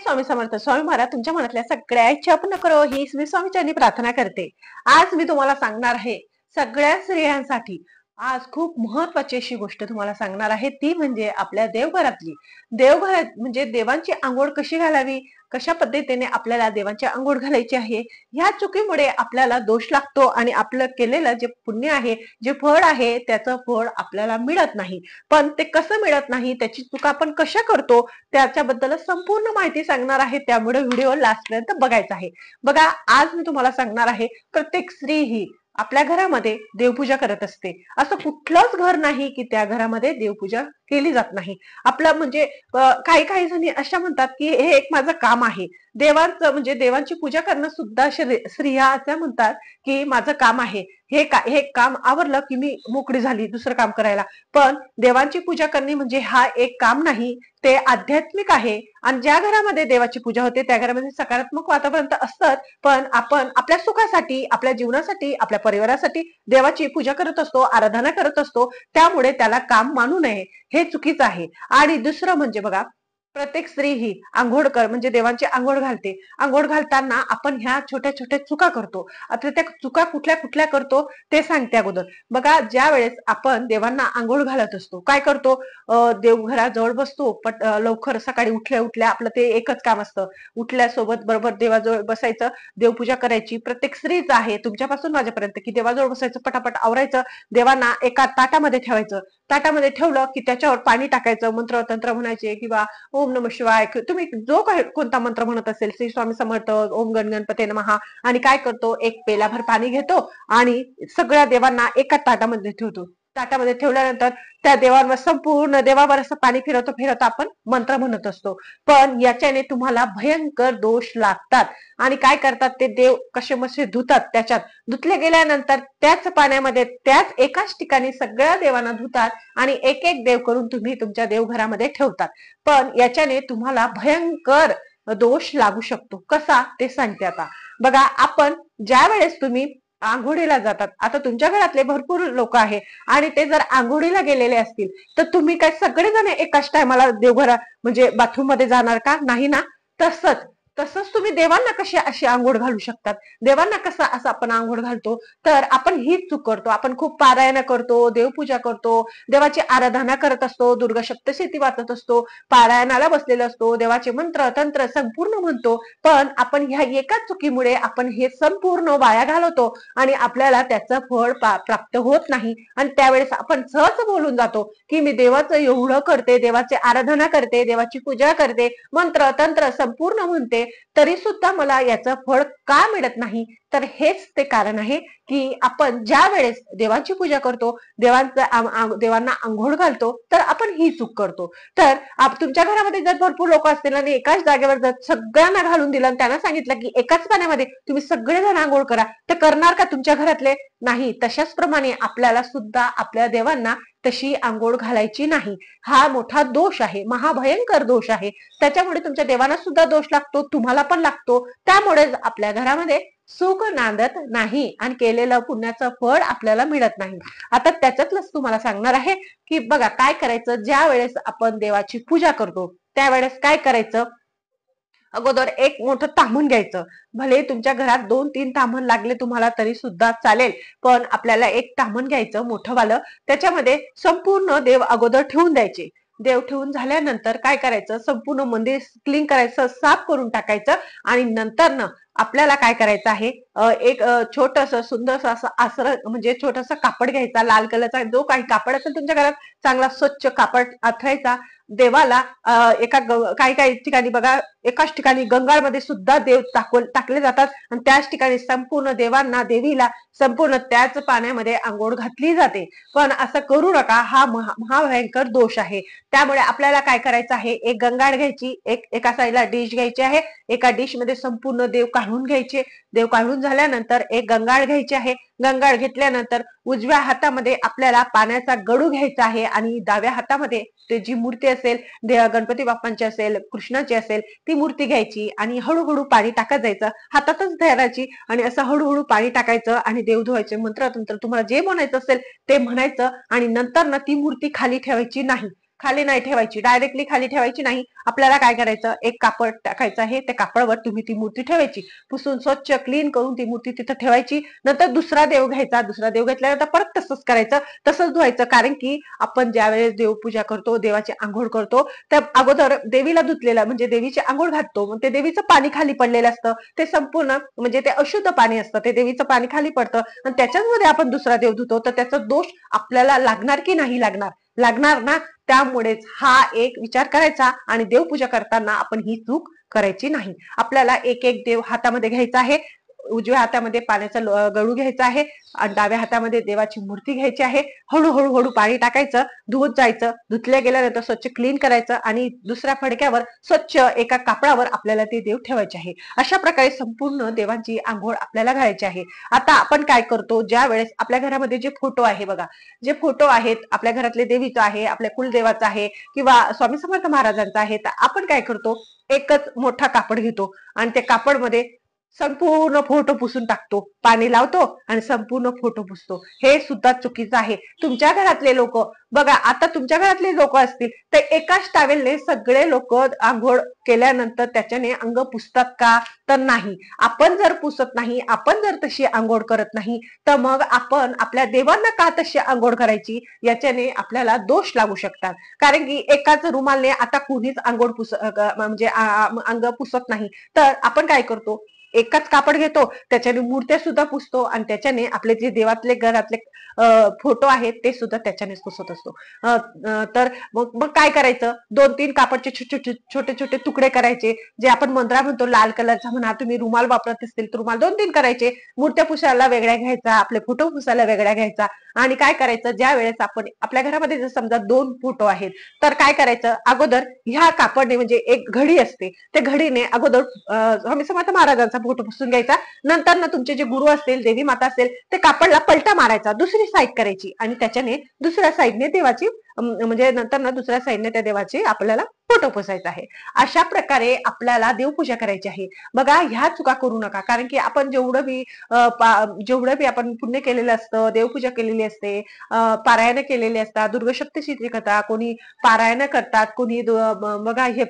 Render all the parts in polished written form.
स्वामी समर्थ. स्वामी महाराज तुमच्या मनातल्या सगळ्या इच्छा पूर्ण करो ही मी स्वामीच्यांनी प्रार्थना करते. आज मी तुम्हाला सांगणार आहे सगळ्या स्त्रियांसाठी आज खूप महत्वाची अशी गोष्ट तुम्हाला सांगणार आहे, ती म्हणजे आपल्या देवघरातली. देवघरात म्हणजे देवांची आंघोळ कशी घालावी, कशा पद्धतीने आपल्याला देवांची आंघोळ घालायची आहे. ह्या चुकीमुळे आपल्याला दोष लागतो आणि आपलं केलेलं जे पुण्य आहे, जे फळ आहे, त्याचं फळ आपल्याला मिळत नाही. पण ते कसं मिळत नाही, त्याची चूक आपण कशा करतो, त्याच्याबद्दल संपूर्ण माहिती सांगणार आहे. त्यामुळे व्हिडिओ लास्ट पर्यंत बघायचा आहे. बघा, आज मी तुम्हाला सांगणार आहे, प्रत्येक स्त्री ही आपल्या घरामध्ये देवपूजा करत असते. असं कुठलंच घर नाही की त्या घरामध्ये देवपूजा केली जात नाही. आपलं म्हणजे काही काही जणी अशा म्हणतात की हे एक माझं काम आहे. देवांचं म्हणजे देवांची पूजा करणं सुद्धा स्त्रिया असं म्हणतात की माझं काम आहे. हे काम आवरलं की मी मोकळी झाली दुसरं काम करायला. पण देवांची पूजा करणे म्हणजे हा एक काम नाही, ते आध्यात्मिक आहे. आणि ज्या घरामध्ये देवाची पूजा होते त्या घरामध्ये सकारात्मक वातावरण तर असतं, पण आपण आपल्या सुखासाठी, आपल्या जीवनासाठी, आपल्या परिवारासाठी देवाची पूजा करत असतो, आराधना करत असतो. त्यामुळे त्याला काम मानू नये, हे चुकीचं आहे. आणि दुसरं म्हणजे बघा, प्रत्येक स्त्री ही आंघोळ म्हणजे देवांची आंघोळ घालते. आंघोळ घालताना आपण ह्या छोट्या छोट्या चुका करतो. आता त्या चुका कुठल्या कुठल्या करतो ते सांगते अगोदर. बघा, ज्या वेळेस आपण देवांना आंघोळ घालत असतो, काय करतो, देवघराजवळ बसतो. लवकर सकाळी उठल्या उठल्या आपलं ते एकच काम असतं, उठल्यासोबत बरोबर देवाजवळ बसायचं, देवपूजा करायची. प्रत्येक स्त्रीच आहे तुमच्यापासून माझ्यापर्यंत की देवाजवळ बसायचं, पटापट आवरायचं, देवांना एका ताटामध्ये ठेवायचं. ताटामध्ये ठेवलं की त्याच्यावर पाणी टाकायचं, मंत्र तंत्र म्हणायचे किंवा ओम नम शिवाय, तुम्ही जो काही कोणता मंत्र म्हणत असेल, श्री स्वामी समर्थ, ओम गणपते नमः, आणि काय करतो, एक पेलाभर पाणी घेतो आणि सगळ्या देवांना एका ताटामध्ये ठेवतो. ताटामध्ये ठेवल्यानंतर त्या देवांवर संपूर्ण देवावर असं पाणी फिरवतो फिरवतो आपण मंत्र म्हणत असतो. पण याच्याने तुम्हाला भयंकर दोष लागतात. आणि काय करतात, ते देव कसे मसे धुतात. त्याच्यात धुतले गेल्यानंतर त्याच पाण्यामध्ये त्याच एकाच ठिकाणी सगळ्या देवांना धुतात आणि एक एक देव करून तुम्ही तुमच्या देवघरामध्ये ठेवतात. पण याच्याने तुम्हाला भयंकर दोष लागू शकतो. कसा ते सांगते आता. बघा, आपण ज्या वेळेस तुम्ही आंघोळीला जातात, आता तुमच्या घरातले भरपूर लोक आहे आणि ते जर आंघोळीला गेलेले असतील तर तुम्ही काय सगळेजण एकाच टायमाला देवघरा म्हणजे बाथरूम मध्ये जाणार का? नाही ना. तसंच तसंच तुम्ही देवांना कशी अशी आंघोळ घालू शकतात, देवांना कसं असं आपण आंघोळ घालतो, तर आपण हीच चूक करतो. आपण खूप पारायण करतो, देवपूजा करतो, देवाची आराधना करत असतो, दुर्गा सप्तशती वाचत असतो, पारायणाला बसलेलो असतो, देवाचे मंत्र तंत्र संपूर्ण म्हणतो. पण आपण ह्या एकाच चुकीमुळे आपण हे संपूर्ण वाया घालवतो आणि आपल्याला त्याचं फळ प्राप्त होत नाही. आणि त्यावेळेस आपण सहज बोलून जातो की मी देवाचं एवढं करते, देवाची आराधना करते, देवाची पूजा करते, मंत्र तंत्र संपूर्ण म्हणते, तरी सुद्धा मला याचं फळ का मिळत नाही. तर हेच ते कारण आहे की आपण ज्या वेळेस देवाची पूजा करतो, देवांना आंघोळ घालतो, तर आपण ही चूक करतो. तर तुमच्या घरामध्ये जर भरपूर लोक असतील आणि एकाच जागेवर जर सगळ्यांना घालून दिलं आणि त्यांना सांगितलं की एकाच पाण्यामध्ये तुम्ही सगळेजण आंघोळ करा, तर करणार का तुमच्या घरातले? नाही. तशाच प्रमाणे आपल्याला सुद्धा आपल्या देवांना तशी आंघोळ घालायची नाही. हा मोठा दोष आहे, महाभयंकर दोष आहे. त्याच्यामुळे तुमच्या देवांना सुद्धा दोष लागतो, तुम्हाला पण लागतो. त्यामुळे आपल्या घरामध्ये सुख नांदत नाही आणि केलेलं पुण्याचं फळ आपल्याला मिळत नाही. आता त्याच्यातलंच तुम्हाला सांगणार आहे की बघा काय करायचं. ज्या वेळेस आपण देवाची पूजा करतो त्यावेळेस काय करायचं, अगोदर एक मोठं तांबून घ्यायचं. भले तुमच्या घरात 2-3 तांबण लागले तुम्हाला तरी सुद्धा चालेल, पण आपल्याला एक तांबण घ्यायचं मोठं वालं. त्याच्यामध्ये संपूर्ण देव अगोदर ठेवून द्यायचे. देव ठेवून झाल्यानंतर काय करायचं, संपूर्ण मंदिर क्लीन करायचं, साफ करून टाकायचं. आणि नंतर न आपल्याला काय करायचं आहे, एक छोटस सुंदर असं आसर म्हणजे छोटस कापड घ्यायचा, लाल कलरचा जो काही कापड असेल तुमच्या घरात, चांगला स्वच्छ कापड अथरायचा. देवाला एका काही काही ठिकाणी बघा, एकाच ठिकाणी गंगाळमध्ये सुद्धा देव टाकले जातात आणि त्याच ठिकाणी संपूर्ण देवांना देवीला संपूर्ण त्याच पाण्यामध्ये आंघोळ घातली जाते. पण असं करू नका, हा महाभयंकर दोष आहे. त्यामुळे आपल्याला काय करायचं आहे, एक गंगाळ घ्यायची, एका साईडला डिश घ्यायची आहे, एका डिश मध्ये संपूर्ण देव काढून घ्यायचे. देव काढून झाल्यानंतर एक गंगाळ घ्यायची आहे. गंगाळ घेतल्यानंतर उजव्या हातामध्ये आपल्याला पाण्याचा गडू घ्यायचा आहे आणि डाव्या हातामध्ये ते जी मूर्ती असेल, गणपती बाप्पांची असेल, कृष्णाची असेल, ती मूर्ती घ्यायची आणि हळूहळू पाणी टाकत जायचं, हातातच धरायची आणि असं हळूहळू पाणी टाकायचं आणि देव धुवायचे. मंत्र तंत्र तुम्हाला जे म्हणायचं असेल ते म्हणायचं आणि नंतर ना ती मूर्ती खाली ठेवायची नाही. खाली नाही ठेवायची, डायरेक्टली खाली ठेवायची नाही. आपल्याला काय करायचं, एक कापड टाकायचं आहे, त्या कापडावर तुम्ही ती मूर्ती ठेवायची, पुसून स्वच्छ क्लीन करून ती मूर्ती तिथं ठेवायची. नंतर दुसरा देव घ्यायचा, दुसरा देव घेतल्यानंतर परत तसंच करायचं, तसंच धुवायचं. कारण की आपण ज्या वेळेस देवपूजा करतो, देवाची आंघोळ करतो, त्या अगोदर देवीला धुतलेला म्हणजे देवीची आंघोळ घालतो, मग ते देवीचं पाणी खाली पडलेलं असतं, ते संपूर्ण म्हणजे ते अशुद्ध पाणी असतं, ते देवीचं पाणी खाली पडतं आणि त्याच्यामध्ये आपण दुसरा देव धुतो, तर त्याचा दोष आपल्याला लागणार की नाही लागणार, लागणार ना. त्यामुळेच हा एक विचार करायचा आणि देवपूजा करताना आपण ही चूक करायची नाही. आपल्याला एक एक देव हातामध्ये घ्यायचा आहे. उजव्या हातामध्ये पाण्याचा गळू घ्यायचा आहे आणि डाव्या हातामध्ये देवाची मूर्ती घ्यायची आहे. हळूहळू हळू पाणी टाकायचं, धुवत जायचं, धुतल्या गेल्यानंतर स्वच्छ क्लीन करायचं आणि दुसऱ्या फडक्यावर स्वच्छ एका कापडावर आपल्याला ते देव ठेवायचे आहे. अशा प्रकारे संपूर्ण देवांची आंघोळ आपल्याला घालायची आहे. आता आपण काय करतो, ज्या वेळेस आपल्या घरामध्ये जे फोटो आहे बघा, जे फोटो आहेत आपल्या घरातले देवीचं आहे, आपल्या कुलदेवाचं आहे किंवा स्वामी समर्थ महाराजांचा आहे, तर आपण काय करतो, एकच मोठा कापड घेतो आणि त्या कापडमध्ये संपूर्ण फोटो पुसून टाकतो, पाणी लावतो आणि संपूर्ण फोटो पुसतो. हे सुद्धा चुकीचं आहे. तुमच्या घरातले लोक बघा, आता तुमच्या घरातले लोक असतील तर एकाच टावेलने सगळे लोक आंघोळ केल्यानंतर त्याच्याने अंग पुसतात का, तर नाही. आपण जर पुसत नाही, आपण जर तशी आंघोळ करत नाही, तर मग आपण आपल्या देवांना का तशी आंघोळ करायची, याच्याने आपल्याला दोष लागू शकतात. कारण की एकाच रुमालने आता कुणीच आंघोळ म्हणजे अंग पुसत नाही, तर आपण काय करतो, एकाच कापड घेतो, त्याच्याने मूर्त्या सुद्धा पुसतो आणि त्याच्याने आपले जे देवातले घरातले फोटो आहेत ते सुद्धा त्याच्यानेच पुसत असतो. तर मग काय करायचं, 2-3 कापडचे छोटे छोटे तुकडे करायचे, जे आपण मंत्रा म्हणतो लाल कलरचा म्हणा, तुम्ही रुमाल वापरत असतील तर रुमाल 2-3 करायचे, मूर्त्या पुसायला वेगळ्या घ्यायचा, आपले फोटो पुसायला वेगळ्या घ्यायचा. आणि काय करायचं, ज्या वेळेस आपण आपल्या घरामध्ये जर समजा 2 फोटो आहेत, तर काय करायचं, अगोदर ह्या कापडने म्हणजे एक घडी असते, त्या घडीने अगोदर स्वामी समर्थ महाराजांचा फोटो पुसून घ्यायचा. नंतर ना तुमचे जे गुरु असतील, देवी माता असेल, ते कापडला पलटा मारायचा, दुसरी साईड करायची आणि त्याच्याने दुसऱ्या साईडने देवाची म्हणजे नंतर ना दुसऱ्या साईडने त्या देवाची आपल्याला फोटो पुसायचा आहे. अशा प्रकारे आपल्याला देवपूजा करायची आहे. बघा, ह्या चुका करू नका. कारण की आपण जेवढं बी आपण पुण्य केलेलं असतं, देवपूजा केलेली असते, पारायण केलेली असतात, दुर्गसप्तशतीची कथा कोणी पारायण करतात, कोणी बघा हे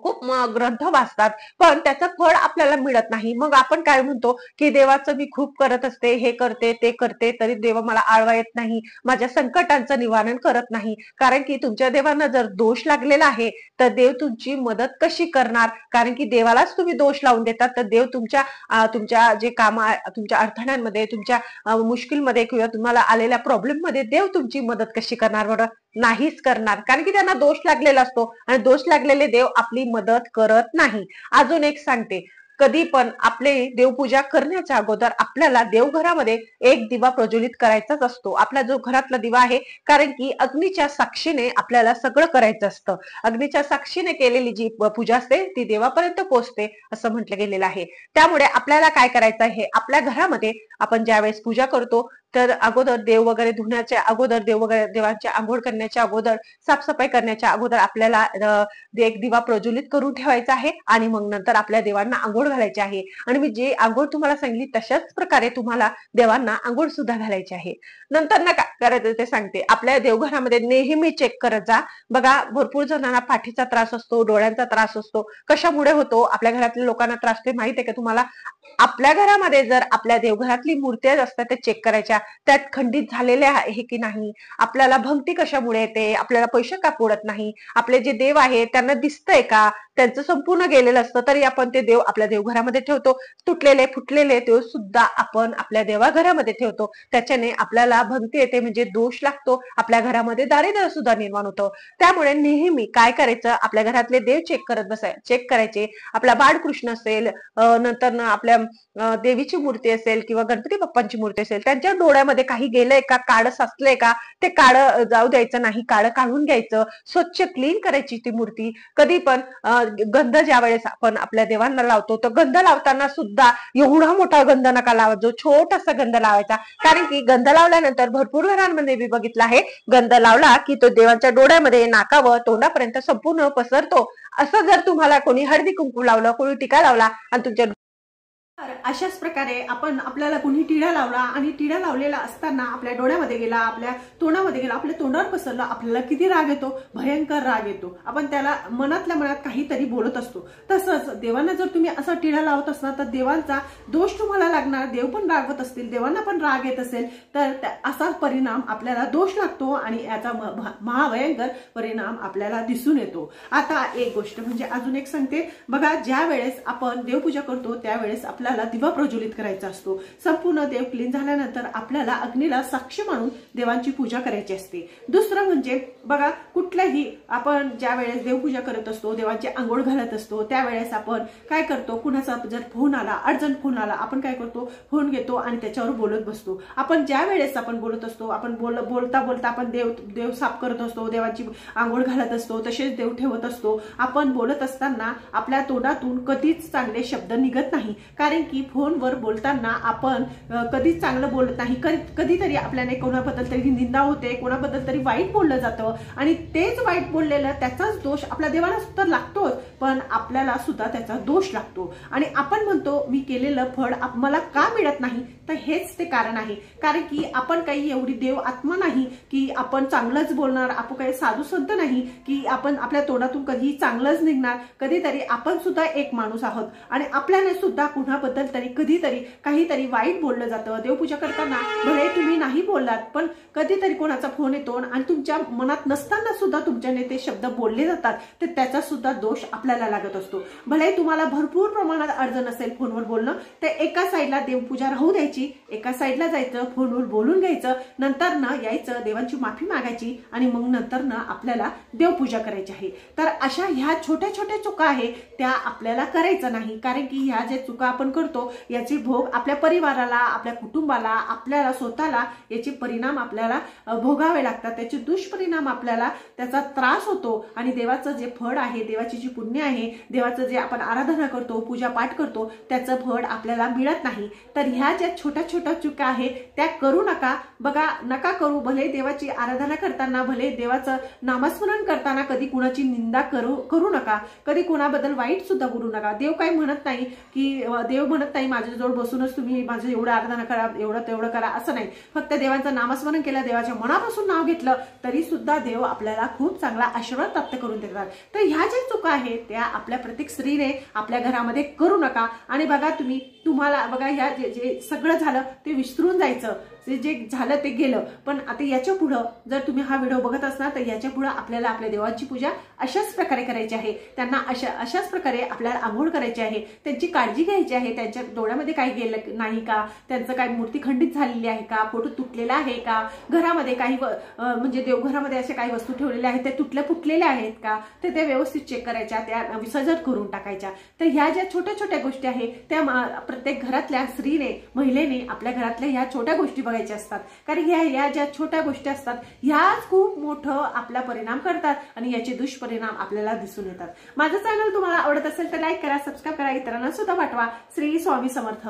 खूप ग्रंथ वाचतात, पण त्याचं फळ आपल्याला मिळत नाही. मग आपण काय म्हणतो की देवाचं मी खूप करत असते, हे करते ते करते, तरी देव मला आळवा येत नाही, माझ्या संकटांचं निवारण करत नाही. कारण की तुमच्या देवांना जर दोष लागलेला आहे, तर देव तुमची मदत कशी करणार. कारण की देवालाच तुम्ही दोष लावून देतात, तर देव तुमच्या जे काम तुमच्या अडथळ्यांमध्ये, तुमच्या मुश्किलमध्ये किंवा तुम्हाला आलेल्या प्रॉब्लेम मध्ये देव तुमची मदत कशी करणार बरं, नाहीच करणार. कारण की त्यांना दोष लागलेला असतो आणि दोष लागलेले देव आपली मदत करत नाही. अजून एक सांगते, कधी पण आपले देवपूजा करण्याच्या अगोदर आपल्याला देवघरामध्ये एक दिवा प्रज्वलित करायचाच असतो, आपला जो घरातला दिवा आहे. कारण की अग्नीच्या साक्षीने आपल्याला सगळं करायचं असतं. अग्नीच्या साक्षीने केलेली जी पूजा असते ती देवापर्यंत पोहोचते, असं म्हटलं गेलेलं आहे. त्यामुळे आपल्याला काय करायचं आहे, आपल्या घरामध्ये आपण ज्यावेळेस पूजा करतो, तर अगोदर देव वगैरे धुण्याच्या अगोदर, देवांच्या आंघोळ करण्याच्या अगोदर, साफसफाई करण्याच्या अगोदर आपल्याला एक दिवा प्रज्वलित करून ठेवायचा आहे आणि मग नंतर आपल्या देवांना आंघोळ घालायची आहे. आणि मी जे आंघोळ तुम्हाला सांगितली तशाच प्रकारे तुम्हाला देवांना आंघोळ सुद्धा घालायची आहे. नंतर ना काय करायचं ते सांगते. आपल्या देवघरामध्ये नेहमी चेक करत जा. बघा, भरपूर जणांना पाठीचा त्रास असतो, डोळ्यांचा त्रास असतो. कशामुळे होतो, आपल्या घरातल्या लोकांना त्रास ते माहित आहे का तुम्हाला. आपल्या घरामध्ये जर आपल्या देवघरातली मूर्त्या असतात त्या चेक करायच्या, त्यात खंडित झालेल्या आहे की नाही, आपल्याला भंगती कशामुळे येते, आपल्याला पैसे का पडत नाही, आपले जे देव आहे त्यांना दिसतंय का, त्यांचं संपूर्ण गेलेलं असतं तरी आपण ते देव आपल्या देवघरामध्ये ठेवतो. तुटलेले फुटलेले देव सुद्धा आपण आपल्या देवाघरामध्ये ठेवतो. त्याच्याने आपल्याला भंगती येते म्हणजे दोष लागतो, आपल्या घरामध्ये दारिद्र्य सुद्धा निर्माण होतं. त्यामुळे नेहमी काय करायचं, आपल्या घरातले देव चेक करायचे. आपला बाळकृष्ण असेल, नंतर आपल्या देवीची मूर्ती असेल किंवा गणपती बाप्पांची मूर्ती असेल, त्यांच्या डोळ्यामध्ये काही गेलंय का, काळं साचलंय का, ते काळं जाऊ द्यायचं नाही, काळं काढून घ्यायचं, स्वच्छ क्लीन करायची ती मूर्ती. कधी पण गंध ज्या वेळेस आपण आपल्या देवांना लावतो, तर गंध लावताना सुद्धा एवढा मोठा गंध नका लावा, जो छोटासा गंध लावायचा. कारण की गंध लावल्यानंतर भरपूर घरांमध्ये मी बघितलं आहे, गंध लावला की तो देवांच्या डोळ्यामध्ये, नाकावर, तोंडापर्यंत संपूर्ण पसरतो. असं जर तुम्हाला कोणी हळदी कुंकू लावलं, कोणी टीका लावला आणि तुमच्या तर अशाच प्रकारे आपण आपल्याला कोणी टिळा लावला आणि टिळा लावलेला असताना आपल्या डोळ्यामध्ये गेला, आपल्या तोंडामध्ये गेला, आपल्या तोंडावर पसरला, आपल्याला किती राग येतो, भयंकर राग येतो. आपण त्याला मनातल्या मनात काहीतरी बोलत असतो. तसंच देवांना जर तुम्ही असा टिळा लावत असणार तर देवांचा दोष तुम्हाला लागणार. देव पण रागवत असतील, देवांना पण राग येत असेल तर असा परिणाम आपल्याला दोष लागतो आणि याचा महाभयंकर परिणाम आपल्याला दिसून येतो. आता एक गोष्ट म्हणजे अजून एक सांगते बघा, ज्या वेळेस आपण देवपूजा करतो त्यावेळेस आपल्याला दिवा प्रज्वलित करायचा असतो. संपूर्ण देव क्लीन झाल्यानंतर आपल्याला अग्नीला साक्षी मानून देवांची पूजा करायची असते. दुसरं म्हणजे बघा, कुठल्याही आपण ज्या वेळेस देवपूजा करत असतो, देवांची आंघोळ घालत असतो, त्यावेळेस आपण काय करतो, कुणाचा जर फोन आला, अर्जंट फोन आला, आपण काय करतो, फोन घेतो आणि त्याच्यावर बोलत बसतो. आपण ज्या वेळेस आपण बोलत असतो, आपण बोलता बोलता आपण देव साफ करत असतो, देवांची आंघोळ घालत असतो, तसेच देव ठेवत असतो. आपण बोलत असताना आपल्या तोंडातून कधीच चांगले शब्द निघत नाही, कारण की फोनवर बोलताना आपण कधीच चांगलं बोलत नाही. कधीतरी आपल्याला कोणाबद्दल तरी निंदा होते, कोणाबद्दल तरी वाईट बोललं जातं आणि तेच वाईट बोललेलं त्याचाच दोष आपल्या देवाला सुद्धा लागतोच, पण आपल्याला सुद्धा त्याचा दोष लागतो आणि आपण म्हणतो मी केलेलं फळ मला का मिळत नाही. तर हेच ते कारण आहे, कारण की आपण काही एवढी देव आत्मा नाही की आपण चांगलंच बोलणार, आपण काही साधू संत नाही की आपण आपल्या तोंडातून कधी चांगलंच निघणार. कधीतरी आपण सुद्धा एक माणूस आहोत आणि आपल्याला सुद्धा कुणाबद्दल तरी कधीतरी काहीतरी वाईट बोललं जातं. देवपूजा करताना भले तुम्ही नाही बोललात, पण कधीतरी कोणाचा फोन येतो आणि तुमच्या मनात नसताना सुद्धा तुमच्याने ते शब्द बोलले जातात, तर त्याचा सुद्धा दोष आपल्याला लागत असतो. भले तुम्हाला भरपूर प्रमाणात अडचण असेल फोनवर बोलणं, तर एका साईडला देवपूजा राहू द्यायची, एका साईडला जायचं, फोनवर बोलून घ्यायचं, नंतर ना यायचं, देवांची माफी मागायची आणि मग नंतर ना आपल्याला देवपूजा करायची आहे. तर अशा ह्या छोट्या छोट्या चुका आहे त्या आपल्याला करायचं नाही, कारण की ह्या ज्या चुका आपण करतो याचे भोग आपल्या परिवाराला, आपल्या कुटुंबाला, आपल्याला स्वतःला याचे परिणाम आपल्याला भोगावे लागतात. त्याचे दुष्परिणाम आपल्याला त्याचा त्रास होतो आणि देवाचं जे फळ आहे, देवाची जी पुण्य आहे, देवाचं जे आपण आराधना करतो, पूजा पाठ करतो, त्याचं फळ आपल्याला मिळत नाही. तर ह्या ज्या छोट्या छोट्या चुका आहेत त्या करू नका. बघा, नका करू. भले देवाची आराधना करताना, भले देवाचं नामस्मरण करताना कधी कुणाची निंदा करू नका, कधी कुणाबद्दल वाईट सुद्धा बोलू नका. देव काही म्हणत नाही की देव म्हणत नाही माझ्याजवळ बसूनच तुम्ही माझं एवढं आराधना करा, एवढं तेवढं करा, असं नाही. फक्त देवाचं नामस्मरण केलं, देवाच्या मनापासून नाव घेतलं तरी सुद्धा देव आपल्याला खूप चांगला आशीर्वाद प्राप्त करून देतात. तर ह्या ज्या चुका आहेत त्या आपल्या प्रत्येक स्त्रीने आपल्या घरामध्ये करू नका. आणि बघा, तुम्हाला बघा, ह्या जे सगळं झालं ते विसरून जायचं, जे झालं ते गेलं. पण आता याच्या पुढं जर तुम्ही हा व्हिडिओ बघत असणार तर याच्या पुढं आपल्याला आपल्या देवाची पूजा अशाच प्रकारे करायची आहे. त्यांना अशाच प्रकारे आपल्याला आंघोळ करायची आहे, त्यांची काळजी घ्यायची आहे. त्यांच्या डोळ्यामध्ये काही गेलं नाही का, त्यांचं काही मूर्ती खंडित झालेली आहे का, फोटो तुटलेला आहे का, घरामध्ये काही म्हणजे देवघरामध्ये अशा काही वस्तू ठेवलेल्या आहेत त्या तुटल्या फुटलेल्या आहेत का, ते व्यवस्थित चेक करायच्या, त्या विसर्जन करून टाकायच्या. तर ह्या ज्या छोट्या छोट्या गोष्टी आहेत त्या प्रत्येक घरातल्या स्त्रीने, महिलेने आपल्या घरातल्या ह्या छोट्या गोष्टी बघायच्या असतात, कारण ह्या ज्या छोट्या गोष्टी असतात ह्याच खूप मोठं आपला परिणाम करतात आणि याचे दुष्परिणाम आपल्याला दिसून येतात. माझं चॅनल तुम्हाला आवडत असेल तर लाईक करा, सबस्क्राईब करा, इतरांना सुद्धा पाठवा. श्री स्वामी समर्थ.